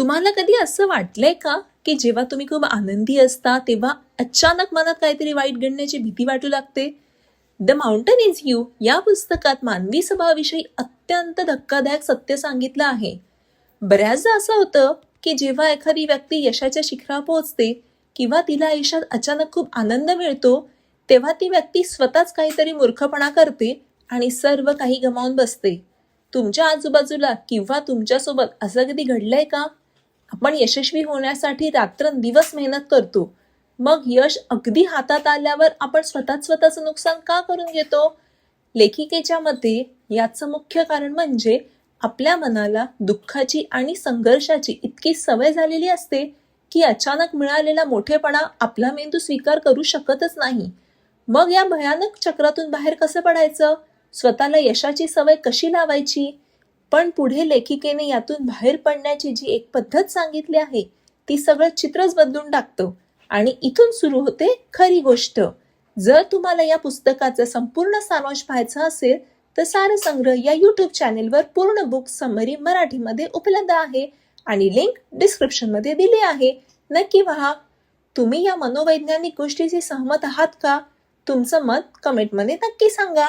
तुम्हाला कधी असं वाटलंय का की जेव्हा तुम्ही खूप आनंदी असता तेव्हा अचानक मनात काहीतरी वाईट घडण्याची भीती वाटू लागते? द माउंटन इज यू या पुस्तकात मानवी स्वभावाविषयी अत्यंत धक्कादायक सत्य सांगितलं आहे. बऱ्याचदा असं होतं की जेव्हा एखादी व्यक्ती यशाच्या शिखरावर पोहोचते किंवा तिला आयुष्यात अचानक खूप आनंद मिळतो, तेव्हा ती व्यक्ती स्वतःच काहीतरी मूर्खपणा करते आणि सर्व काही गमावून बसते. तुमच्या आजूबाजूला किंवा तुमच्यासोबत असं कधी घडलंय का? आपण यशस्वी होण्यासाठी रात्रंदिवस मेहनत करतो, मग यश अगदी हातात आल्यावर आपण स्वतःचं नुकसान का करून घेतो? लेखिकेच्या मते याचं मुख्य कारण म्हणजे आपल्या मनाला दुःखाची आणि संघर्षाची इतकी सवय झालेली असते की अचानक मिळालेला मोठेपणा आपला मेंदू स्वीकार करू शकतच नाही. मग या भयानक चक्रातून बाहेर कसं पडायचं? स्वतःला यशाची सवय कशी लावायची? पण पुढे लेखिकेने यातून बाहेर पडण्याची जी एक पद्धत सांगितली आहे, ती सगळं चित्रच बदलून टाकतं. आणि इथून सुरू होते खरी गोष्ट. जर तुम्हाला या पुस्तकाचा संपूर्ण सारांश पाहायचा असेल तर सारसंग्रह या यूट्यूब चॅनेलवर पूर्ण बुक समरी मराठीमध्ये उपलब्ध आहे आणि लिंक डिस्क्रिप्शनमध्ये दिली आहे. नक्की पहा. तुम्ही या मनोवैज्ञानिक गोष्टीशी सहमत आहात का? तुमचं मत कमेंटमध्ये नक्की सांगा.